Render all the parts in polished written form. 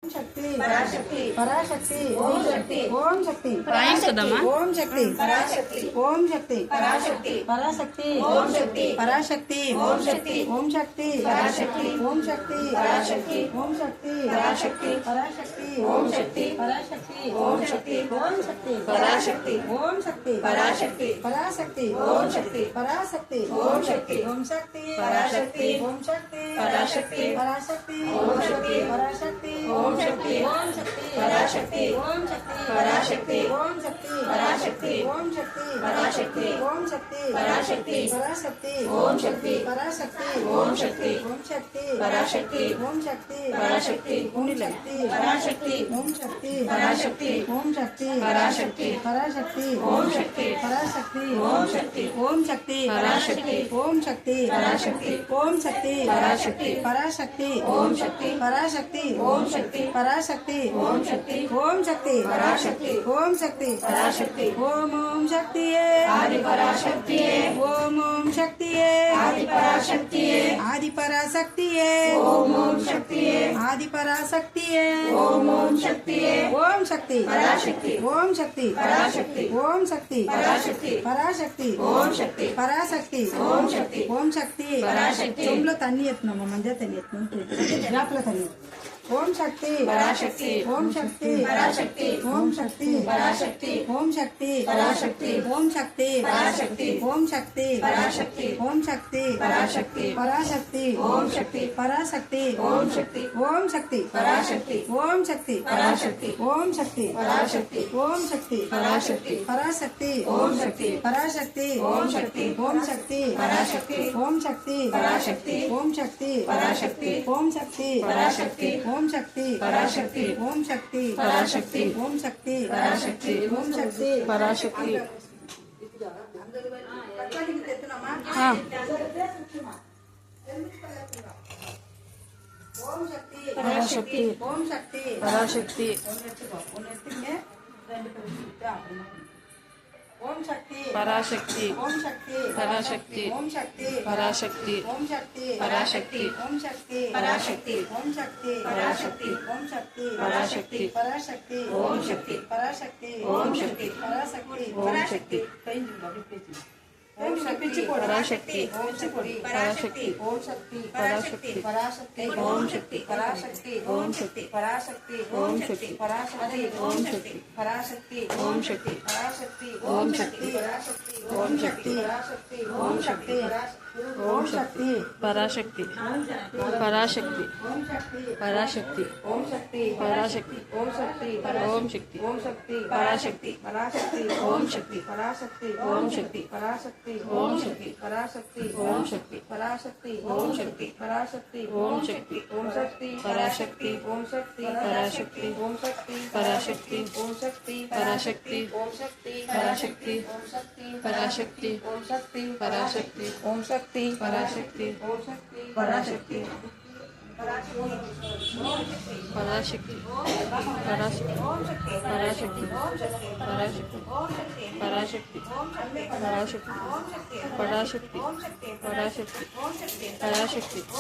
शक्ति पराशक्ति पराशक्ति ओम शक्ति ओम शक्ति पराशक्ति ओम शक्ति पराशक्ति पराशक्ति ओम शक्ति पराशक्ति ओम शक्ति ओम शक्ति पराशक्ति ओम शक्ति पराशक्ति ओम शक्ति पराशक्ति पराशक्ति ओम शक्ति पराशक्ति ओम शक्ति ओम शक्ति पराशक्ति ओम शक्ति पराशक्ति पराशक्ति ओम शक्ति पराशक्ति ओम शक्ति ओम शक्ति पराशक्ति ओम शक्ति पराशक्ति पराशक्ति ओम शक्ति पराशक्ति ओम शक्ति ओम शक्ति पराशक्ति ओम शक्ति पराशक्ति ओम शक्ति पराशक्ति ओम शक्ति पराशक्ति ओम शक्ति पराशक्ति पराशक्ति ओम शक्ति पराशक्ति ओम शक्ति ओम शक्ति पराशक्ति ओम शक्ति पराशक्ति ओम शक्ति पराशक्ति ओम शक्ति पराशक्ति ओम शक्ति पराशक्ति पराशक्ति ओम शक्ति पराशक्ति ओम शक्ति ओम शक्ति पराशक्ति ओम शक्ति पराशक्ति ओम शक्ति पराशक्ति पराशक्ति ओम शक्ति पराशक्ति ओम शक्ति पराशक्ति ओम शक्ति ओम शक्ति पराशक्ति ओम शक्ति पराशक्ति ओम शक्ति आदि पराशक्ति ओम शक्ति आदि पराशक्ति आदि पराशक्ति ओम शक्ति आदि पराशक्ति ओम शक्ति ओम शक्ति पराशक्ति ओम शक्ति पराशक्ति ओम शक्ति पराशक्ति पराशक्ति ओम शक्ति पराशक्ति ओम शक्ति ओम शक्ति पराशक्ति तुमलो तन्नी एत्तुन्नाम मंजे तन्नी एत्तुन्नाम गापलो तन्नी ओम शक्ति पराशक्ति ओम शक्ति पराशक्ति ओम शक्ति पराशक्ति ओम शक्ति पराशक्ति ओम शक्ति पराशक्ति ओम शक्ति पराशक्ति ओम शक्ति पराशक्ति पराशक्ति ओम शक्ति पराशक्ति ओम शक्ति ओम शक्ति पराशक्ति ओम शक्ति पराशक्ति ओम शक्ति पराशक्ति ओम शक्ति पराशक्ति पराशक्ति ओम शक्ति पराशक्ति ओम शक्ति ओम शक्ति पराशक्ति ओम शक्ति पराशक्ति ओम शक्ति पराशक्ति ओम शक्ति पराशक्ति ओम शक्ति पराशक्ति ओम शक्ति पराशक्ति ओम शक्ति पराशक्ति ओम शक्ति पराशक्ति हाँ ओम शक्ति पराशक्ति ओम शक्ति पराशक्ति ओम शक्ति पराशक्ति ओम शक्ति पराशक्ति ओम शक्ति पराशक्ति ओम शक्ति पराशक्ति ओम शक्ति पराशक्ति ओम शक्ति पराशक्ति ओम शक्ति पराशक्ति पराशक्ति ओम शक्ति पराशक्ति ओम शक्ति पराशक्ति ओम शक्ति ओम शक्ति पराशक्ति ओम शक्ति पराशक्ति ओम शक्ति पराशक्ति पराशक्ति ओम शक्ति पराशक्ति ओम शक्ति पराशक्ति ओम शक्ति पराशक्ति ओम शक्ति पराशक्ति ओम शक्ति पराशक्ति ओम शक्ति पराशक्ति ओम शक्ति पराशक्ति ओम शक्ति ओम शक्ति पराशक्ति पराशक्ति ओम शक्ति पराशक्ति ओम शक्ति पराशक्ति ओम शक्ति ओम शक्ति ओम शक्ति पराशक्ति पराशक्ति ओम शक्ति पराशक्ति ओम शक्ति पराशक्ति ओम शक्ति पराशक्ति ओम शक्ति पराशक्ति ओम शक्ति पराशक्ति ओम शक्ति ओम शक्ति पराशक्ति ओम शक्ति पराशक्ति ओम शक्ति पराशक्ति ओम शक्ति पराशक्ति ओम शक्ति पराशक्ति ओम शक्ति पराशक्ति ओम शक्ति पराशक्ति ओम शक्ति पराशक्ति ओम शक्ति पराशक्ति पराशक्ति पराशक्ति पराशक्ति पराशक्ति पराशक्ति पराशक्ति पराशक्ति पराशक्ति पराशक्ति पराशक्ति पराशक्ति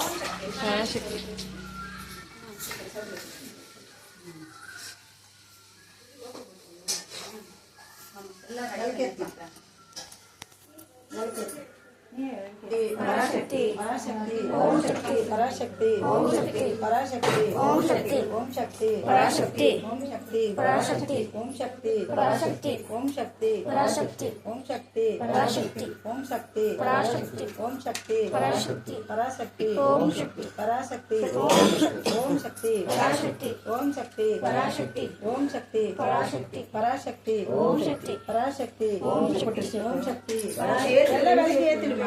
पराशक्ति ओम शक्ति पराशक्ति ओम शक्ति पराशक्ति ओम शक्ति ओम शक्ति पराशक्ति ओम शक्ति पराशक्ति ओम शक्ति पराशक्ति ओम शक्ति पराशक्ति ओम शक्ति पराशक्ति ओम शक्ति पराशक्ति ओम शक्ति पराशक्ति पराशक्ति ओम शक्ति पराशक्ति ओम शक्ति पराशक्ति ओम शक्ति पराशक्ति ओम शक्ति पराशक्ति पराशक्ति ओम शक्ति पराशक्ति ओम शक्ति ओम शक्ति पराशक्ति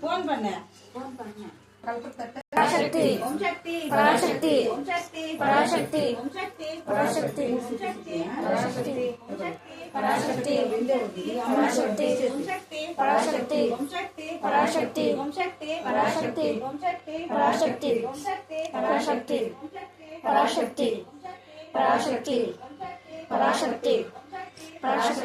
फोन பண்ணேன் पराशक्ति ओम शक्ति पराशक्ति ओम शक्ति पराशक्ति ओम शक्ति पराशक्ति ओम शक्ति पराशक्ति पराशक्ति पराशक्ति ओम शक्ति पराशक्ति ओम शक्ति पराशक्ति ओम शक्ति पराशक्ति ओम शक्ति पराशक्ति ओम शक्ति पराशक्ति पराशक्ति पराशक्ति पराशक्ति पराशक्ति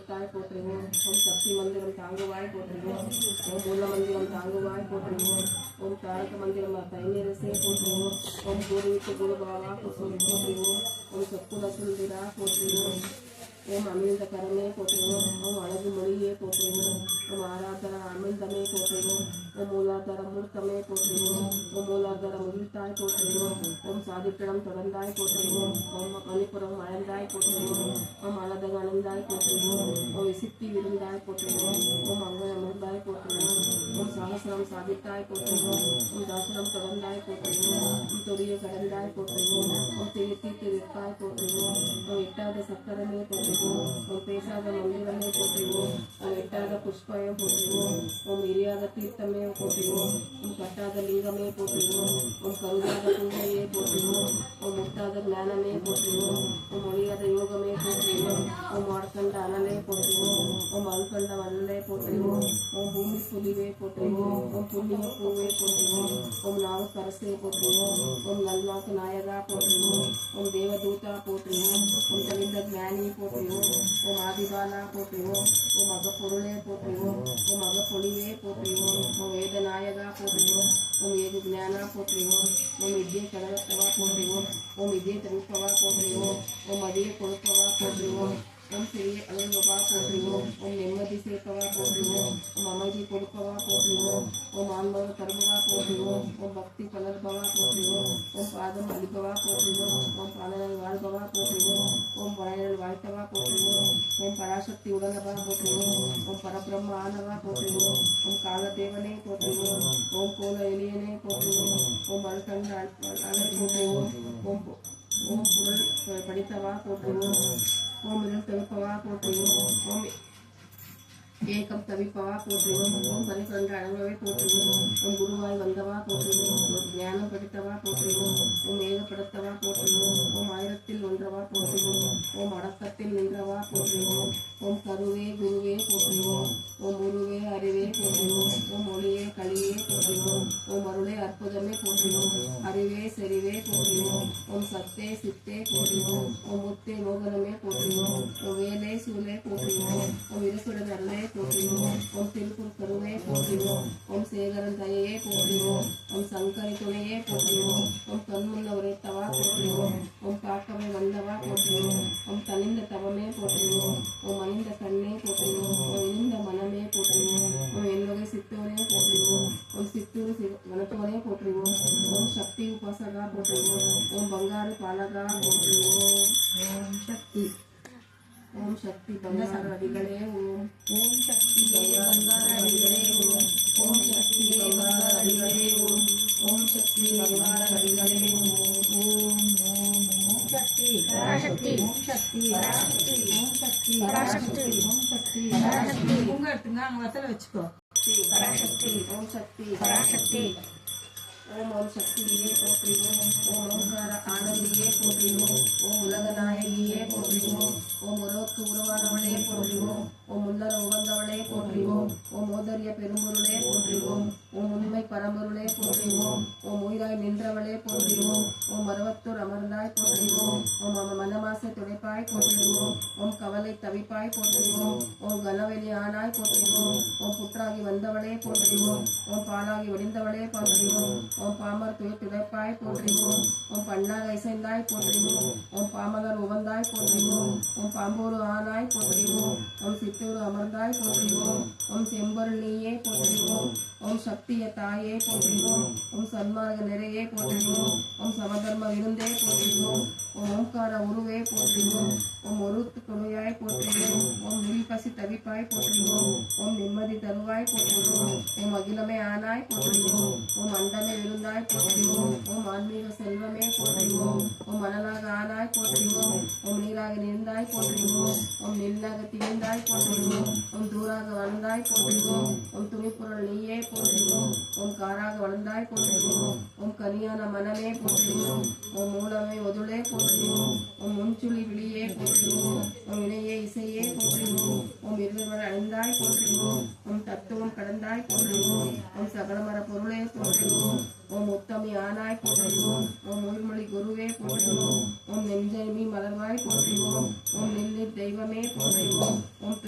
கொடுத்தாய் போற்றுவோம். ஓம் சக்தி மந்திரம் தாங்குவாய் போற்றுவோம். ஓம் மூல மந்திரம் தாங்குவாய் போற்றுவோம். ஓம் தாரக மந்திரம் தைநீரசே போற்றுவோம். ஓம் பூர்வீக குரு பாவா போற்றுவோம். ஓம் சொக்குல சுந்தரா போற்றுவோம். ஓம் அமிழ்ந்த கரமே போற்றுவோம். ஓம் அழகு மொழியே போற்றுவோம். ஓம் ஆராதர அமிழ்தமே போற்றுவோம். ஓம் மூலாதார மூர்த்தமே போற்றுவோம். ஓம் மூலாதார முகிழ்த்தாய் போற்றுவோம். ஓம் சாதிப்பிடம் தொடர்ந்தாய் போற்றுவோம். ஓம் மணிப்புறம் அழந்தாய் போற்றுவோம். ஓம் அழதக அணிந்தாய் போற்றுவோம். ஓம் விசித்தி விருந்தாய் போற்றுவோம். ஓம் அங்கன் அமிர்ந்தாய் போற்றுவோம். ஓம் சாகசனம் சாதித்தாய் போற்றுவோம். ஓம் தாசனம் தொடர்ந்தாய் போற்றுவோம். ஓம் தொடிய கடந்தாய் போற்றுவோம். ஓம் தீர்த்தி விற்பாய் போற்றுவோம். ஓம் எட்டாத சக்கரமே போற்றுவோம். ஓம் பேசாத மந்திரமே போற்றுவோம். ஓம் எட்டாத புஷ்பயம் போற்றுவோம். ஓம் எரியாத தீர்த்தமே போற்றுவோம். ஓம் கட்டாத லிங்கமே போற்றுவோம். ஓம் கருதாத பூஜையே போற்றுவோம். ஓம் முட்டாத ஞானமே போற்றுவோம். ஓம் ஒழியாத யோகமே போற்றுவோம். ஓம் ஆட்கண்ட அனலே போற்றுவோம். ஓம் அல்கண்ட அனலே போற்றுவோம். ஓம் பூமி புலிவே போற்றுவோம். ஓம் புண்ணிய பூவே போற்றுவோம். ஓம் நாவுக்கரசே போற்றுவோம். ஓம் நல்வாக்கு நாயகா போற்றுவோம். ஓம் தேவதூதா போற்றுவோம். ஓம் தெளிந்த ஞானி போற்றுவோம். ஓம் ஆதிபாலா போற்றுவோம். ஓம் அகப்பொருளே போற்றுவோம். ஓம் அகப்பொழிவே போற்றுவோம். ஓம் வேத நாயகா போற்றுவோம். ஓம் ஏது ஞானா போற்றுவோம். ஓம் வித்யை கடவத்தவா போற்றுவோம். ஓம் வித்யை தவிப்பவா போற்றுவோம். ஓம் அதியை கொடுப்பவா போற்றுவோம். ஓம் சிறிய அழுவவா போற்றுவோம். ஓம் நிம்மதி சேர்ப்பவா போற்றுவோம். ஓம் அமைதி கொடுப்பவா போற்றுவோம். ஓம் ஆன்மக தருபவா போற்றுவோம். ஓம் பக்தி பலர்பவா போற்றுவோம். ஓம் பாதம் அளிப்பவா போற்றுவோம். ஓம் பாலனை வாழ்பவா போற்றுவோம். ஓம் பழையல் வாழ்த்தவா போற்றுவோம். ஓம் பராசக்தி உடனவா போற்றுவோம். ஓம் பரபிரம்ம ஆனவா போற்றுவோம். ஓம் காலதேவனே போற்றுவோம். ஓம் கோல எளியனே போற்றுவோம். ஓம் அல்கண்ட அலை போற்றுவோம். ஓம் பொருள் படித்தவா போற்றுவோம். ஓம் இருள் தவிப்பவா போற்றுவோம். ஓம் ஏகம் தவிப்பவா போற்றுவோம். ஓம் பரிகண்ட அழகவே போற்றுவோம். ஓம் குருவாய் வந்தவா போற்றுவோம். ஓம் ஞானம் படித்தவா போற்றுவோம். ஓம் ஏகப்படுத்தவா போற்றுவோம். ஓம் ஆயிரத்தில் ஒன்றவா போற்றுவோம். ஓம் அடக்கத்தில் நின்றவா போற்றுவோம். ஓம் கருவே குருவே போற்றுவோம். ஓம் உருவே அறிவே போற்றுவோம். ஓம் ஒளியே களியே போற்றுவோம். ஓம் அருளே அற்புதமே போற்றுவோம். அறிவே செறிவே போற்றுவோம். ஓம் சத்தே சித்தே போற்றுவோம். ஓம் முத்தே மோகனமே போற்றுவோம். ஓம் வேலே சூலே போற்றுவோம். ஓம் இருசுடன் அருளே போற்றுவோம். ஓம் திருக்குள் கருவே போற்றுவோம். ஓம் சேகரன் தயையே போற்றுவோம். ஓம் சங்கரி துணையே போற்றுவோம். ஓம் தன்முள்ள உரைத்தவா போற்றுவோம். ஓம் காக்கவே வந்தவா போற்றுவோம். ஓம் தனிந்த தவமே போற்றுவோம். ஓம் அணிந்த கண்ணே போற்றுவோம். ஓம் இழிந்த மனமே போற்றுவோம். ஓம் என்வகை சித்தோனே போற்றுவோம். ஓம் சித்தூர் வனத்தோனே போற்றுவோம். ஓம் சக்தி உபாசகா போற்றுவோம். ஓம் பங்காரு பாலகா போற்றுவோம். ஓம் சக்தி. ஓம் சக்தி பங்கார அடிகளே ஓம். ஓம் சக்தி பங்கார அடிகளே ஓம். ஓம் சக்தி பங்கார அடிகளே ஓம். ஓம் சக்தி பங்கார அடிகளே ஓம். ஓம் ஓம் ஓம் சக்தி பராசக்தி. ஓம் சக்தி பராசக்தி. ஓம் சக்தி பராசக்தி. ஓம் சக்தி பராசக்தி. உங்க எடுத்துங்க அங்க வசல வச்சுக்கோ. பராசக்தி. ஓம் சக்தி பராசக்தி. ஓம் ஓம் சக்தியே போற்றுவோம். ஓம் ஓம்கார ஆனந்தியே போற்றுவோம். ஓம் உலக நாயகியே போற்றுவோம். ஓம் உலகுக்கு உருவானவளே போற்றுவோம். ஓம் முன்னர உகந்தவளே போற்றுவோம். ஓம் மோதரிய பெரும்பொருளே போற்றுவோம். ஓம் உண்மை பரம்பொருளே போற்றுவோம். ஓம் உயிராய் நின்றவளே போற்றுவோம். ஓம் மருவத்தூர் அமர்ந்தாய் போற்றுவோம். ஓம் மனமாசை துடைப்பாய் போற்றுவோம். ஓம் கவலை தவிப்பாய் போற்றுவோம். ஓம் கனவெளி ஆனாய் போற்றுவோம். ஓம் புற்றாகி வந்தவளே போற்றுவோம். ஓம் பாலாகி வடிந்தவளே போற்றுவோம். ஓம் பாமர் துடைப்பாய் போற்றுவோம். ஓம் பண்ணாக இசைந்தாய் போற்றுவோம். ஓம் பாமகர் உவந்தாய் போற்றுவோம். ஓம் பாம்பூரு ஆனாய் போற்றுவோம். ஓம் சித்தூர் அமர்ந்தாய் போற்றுவோம். ஓம் செம்பொருள் நீயே போற்றுவோம். ஓம் சக்திய தாயே போற்றுவோம். ஓம் சன்மார்க நிறையே போற்றுவோம். ஓம் சமதர்ம விருந்தே போற்றுவோம். ஓம் ஓம்கார உருவே போற்றுவோம். ஓம் ஒருத்து கொலையாய் போற்றுவோம். ஓம் விழிப்பசி தவிப்பாய் போற்றுவோம். ஓம் நிம்மதி தருவாய் போற்றுவோம். ஓம் அகிலமே ஆனாய் போற்றுவோம். ஓம் அண்டமே விருந்தாய் போற்றுவோம். ஓம் ஆன்மீக செல்வமே போற்றுவோம். ஓம் மணலாக ஆனாய் போற்றுவோம். ஓம் நீராக நின்றாய் போற்றுவோம். ஓம் நெல்லாக திகழ்ந்தாய் போற்றுவோம். ஓம் தூராக வளர்ந்தாய் போற்றுவோம். ஓம் துணிப்பொருள் நீயே போற்றுவோம். ஓம் காராக வளர்ந்தாய் போற்றுவோம். ஓம் கனியான மனமே போற்றுவோம். ஓம் மூலமே ஒதுளே போற்றுவோம். ஓம் முன்சுழி விழியே போற்றுவோம். ஓம் இணையே இசையே போற்றுவோம். ஓம் இருவர் அணிந்தாய் போற்றுவோம். ஓம் தத்துவம் கடந்தாய் போற்றுவோம். ஓம் சகலமர பொருளே போற்றுவோம். ஓம் உத்தமி ஆனாய் போற்றுவோம். ஓம் உயிர்மொழி குருவே போற்றுவோம். ஓம் நெஞ்சமி மலர்வாய் போற்றுவோம். ஓம் நெல்லி தெய்வமே போற்றுவோம். ஓம்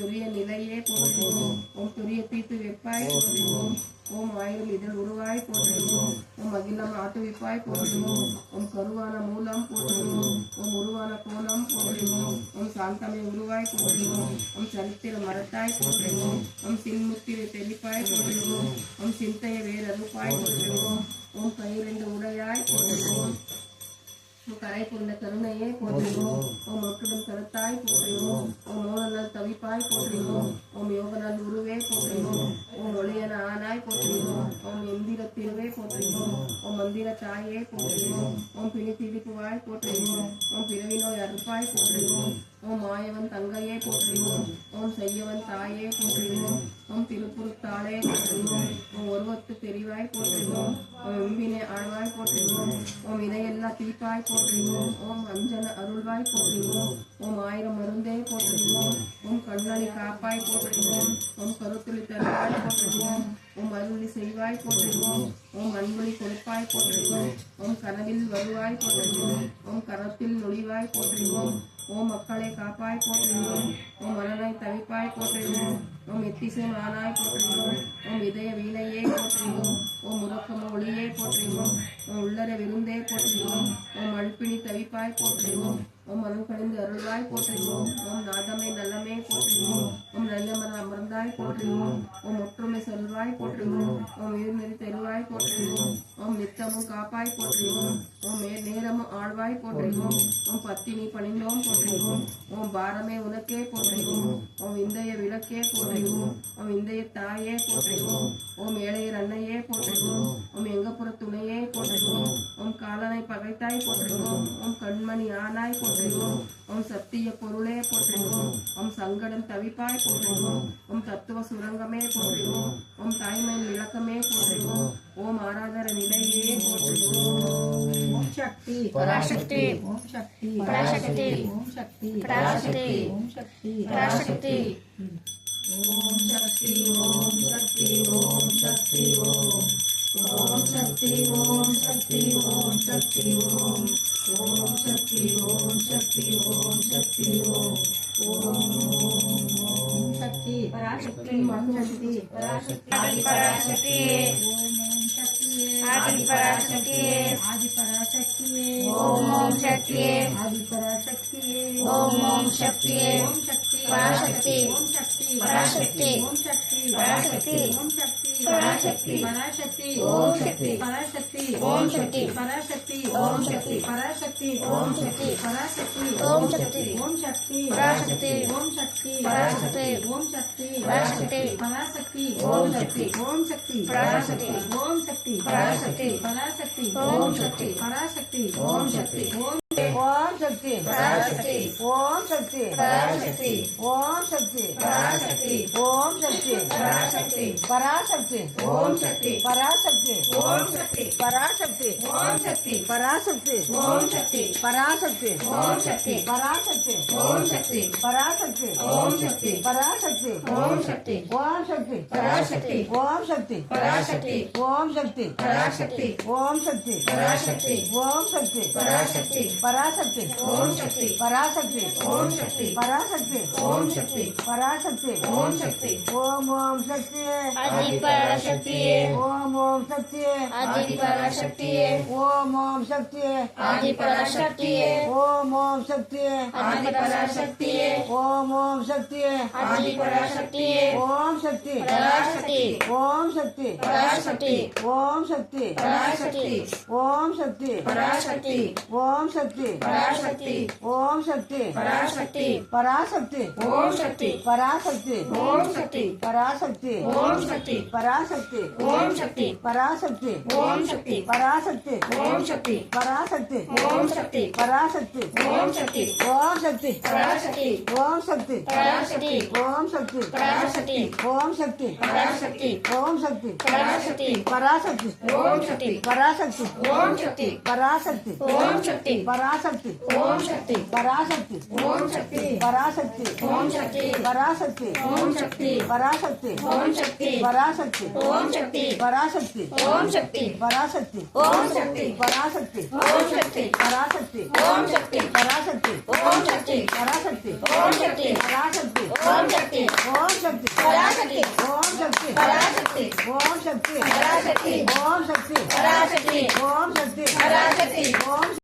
தவிப்பாய் போற்றுவோம். ஓம் ஆயிரம் இதழ் உருவாய் போற்றுவோம். ஓம் அகிலம் ஆட்டுவிப்பாய் போற்றுவோம். ஓம் கருவான மூலம் போற்றுவோம். ஓம் உருவான கோலம் போற்றுவோம். ஓம் சாந்தமை உருவாய் போற்றுவோம். ஓம் சரித்திர மரத்தாய் போற்றுவோம். ஓம் சின்முத்திரை தெளிப்பாய் போற்றுவோம். ஓம் சிந்தைய வேறறுப்பாய் போற்றுவோம். ஓம் கையிரண்டு உடையாய் போற்றுவோம். கரை புரிந்த கருணையை போற்றுவோம். ஓம் ஒட்டுடன் கருத்தாய் போற்றுவோம். ஓம் மோகனால் தவிப்பாய் போற்றுவோம். ஓம் யோகனால் உருவே போற்றுவோம். ஓம் ஒளியன ஆனாய் போற்றுவோம். ஓம் எந்திர திருவே போற்றுவோம். ஓம் மந்திர தாயே போற்றுவோம். ஓம் பிணி திடிப்புவாய் போற்றுவோம். ஓம் பிறவி நோய் அறுப்பாய் போற்றுவோம். ஓம் மாயவன் தங்கையே போற்றுவோம். ஓம் செய்யவன் தாயே போற்றுவோம். ஓம் திருப்புறுத்தாளே போற்றுவோம். ஓம் ஒருவத்து தெரிவாய் போற்றுவோம். ஓம் எம்பினை ஆழ்வாய் போற்றுவோம். ஓம் இதையெல்லா தீப்பாய் போற்றுவோம். ஓம் அஞ்சன அருள்வாய் போற்றுவோம். ஓம் ஆயிரம் மருந்தே போற்றுவோம். ஓம் கண்ணளி காப்பாய் போற்றுவோம். ஓம் கருத்துளி தருவாய் போற்றுவோம். ஓம் அருளி செய்வாய் போற்றுவோம். ஓம் அன்புளி கொடுப்பாய் போற்றுவோம். ஓம் கனவில் வருவாய் போற்றுவோம். ஓம் கரத்தில் நொழிவாய் போற்றுவோம். ஓம் மக்களை காப்பாய் போற்றுவோம். ஓம் மனநாய் தவிப்பாய் போற்றுவோம். ஓம் எத்திசை மானாய் போற்றுவோம். ஓம் இதய வீணையே போற்றுவோம். ஓம் உறக்கம ஒளியே போற்றுவோம். ஓம் உள்ளர விருந்தே போற்றுவோம். ஓம் அழுப்பினி தவிப்பாய் போற்றுவோம். ஓம் மனம் கணிந்து அருள்வாய் போற்றுவோம். ஓம் நாதமை நல்லமே போற்றுவோம். ஓம் நல்லமர அமர்ந்தாய் போற்றுவோம். ஓம் ஒற்றுமை சொல்வாய் போற்றுவோம். ஓம் உயிர்நெறி தெருவாய் போற்றுவோம். ஓம் நித்தமும் காப்பாய் போற்றுவோம். ஓம் நேரமும் ஆழ்வாய் போற்றுவோம். ஓம் பத்தினி பணிந்தோம் போற்றுவோம். ஓம் பாரமே உனக்கே போற்றுவோம். ஓம் இந்தைய விளக்கே போற்றுவோம். ஓம் இந்தைய தாயே போற்றுவோம். ஓம் ஏழையர் அன்னையே போற்றுவோம். ஓம் எங்கப்புற துணையே போற்றுவோம். ஓம் காலனை பகைத்தாய் போற்றுவோம். ஓம் கண்மணி ஆனாய் போற்றுவோம். ஓம் சத்திய பொருளே போற்றுவோம். ஓம் சங்கடம் தவிப்பாய் போற்றுவோம். ஓம் தத்துவ சுரங்கமே போற்றுவோம். ஓம் தாய்மையின் விளக்கமே போற்றுவோம். ஓம் ஆராதர நிலையே போற்றுவோம். ஓம் சக்தி பராசக்தி ஓம் சக்தி பராசக்தி ஓம் சக்தி பராசக்தி ஓம் சக்தி பராசக்தி ஓம் சக்தி ஓம் சக்தி ஓம் சக்தி ஓம் ஓம் சக்தி ஓம் சக்தி ஓம் சக்தி ஓம் ஓம் சக்தி ஓம் சக்தி ஓம் சக்தி ஓம் ஓம் சக்தி பராசக்தி ஓம் சக்தி ஆதி பராசக்தி ஓம் சக்தி ஆதி பராசக்தி ஆதி பராசக்தி ஓம் ஓம் சக்தி ஆதி பராசக்தி ஓம் ஓம் சக்தி ஓம் சக்தி பராசக்தி ஓம் சக்தி பராசக்தி ஓம் சக்தி பராசக்தி ஓம் சக்தி பராசக்தி பராசக்தி ஓம் சக்தி பராசக்தி ஓம் சக்தி பராசக்தி ஓம் சக்தி பராசக்தி ஓம் சக்தி பராசக்தி ஓம் சக்தி ஓம் சக்தி பராசக்தி ஓம் சக்தி பராசக்தி ஓம் சக்தி பராசக்தி பராசக்தி ஓம் சக்தி ஓம் சக்தி பராசக்தி ஓம் சக்தி பராசக்தி பராசக்தி ஓம் சக்தி பராசக்தி ஓம் சக்தி ஓம் சக்தி பராசக்தி ஓம் சக்தி பராசக்தி ஓம் சக்தி பராசக்தி ஓம் சக்தி பராசக்தி பராசக்தி ஓம் சக்தி பராசக்தி ஓம் சக்தி பராசக்தி ஓம் சக்தி பராசக்தி ஓம் சக்தி பராசக்தி ஓம் சக்தி பராசக்தி ஓம் சக்தி பராசக்தி ஓம் சக்தி பராசக்தி ஓம் சக்தி ஓம் சக்தி பராசக்தி ஓம் சக்தி பராசக்தி ஓம் சக்தி பராசக்தி ஓம் சக்தி பராசக்தி ஓம் சக்தி பராசக்தி பராசக்தி ஓம் சக்தி பராசக்தி ஓம் சக்தி பராசக்தி ஓம் சக்தி பராசக்தி ஓம் சக்தி ஓம் ஓம் சக்தி ஆதி பராசக்தி ஓம் ஓம் சக்தி ஆதி பராசக்தி ஓம் ஓம் சக்தி ஆதி பராசக்தி ஓம் ஓம் சக்தி ஆதி பராசக்தி ஓம் ஓம் சக்தி ஆதி பராசக்தி ஓம் சக்தி பராசக்தி ஓம் சக்தி பராசக்தி ஓம் சக்தி பராசக்தி ஓம் சக்தி பராசக்தி ஓம் சக்தி பராசக்தி ஓம் சக்தி பராசக்தி பராசக்தி ஓம் சக்தி பராசக்தி ஓம் சக்தி பராசக்தி ஓம் சக்தி பராசக்தி ஓம் சக்தி பராசக்தி ஓம் சக்தி பராசக்தி ஓம் சக்தி பராசக்தி ஓம் சக்தி பராசக்தி ஓம் சக்தி ஓம் சக்தி பராசக்தி ஓம் சக்தி பராசக்தி ஓம் சக்தி பராசக்தி ஓம் சக்தி பராசக்தி ஓம் சக்தி பராசக்தி பராசக்தி ஓம் சக்தி பராசக்தி ஓம் சக்தி பராசக்தி ஓம் சக்தி பராசக்தி ஓம் சக்தி பராசக்தி ஓம் சக்தி பராசக்தி ஓம் சக்தி பராசக்தி ஓம் சக்தி பராசக்தி ஓம் சக்தி பராசக்தி ஓம் சக்தி பராசக்தி ஓம் சக்தி பராசக்தி ஓம் சக்தி பராசக்தி ஓம் சக்தி பராசக்தி ஓம் சக்தி பராசக்தி ஓம் சக்தி பராசக்தி ஓம் சக்தி பராசக்தி ஓம் சக்தி ஓம் சக்தி பராசக்தி ஓம் சக்தி பராசக்தி शक्ति पराशक्ति ओम शक्ति पराशक्ति ओम शक्ति पराशक्ति ओम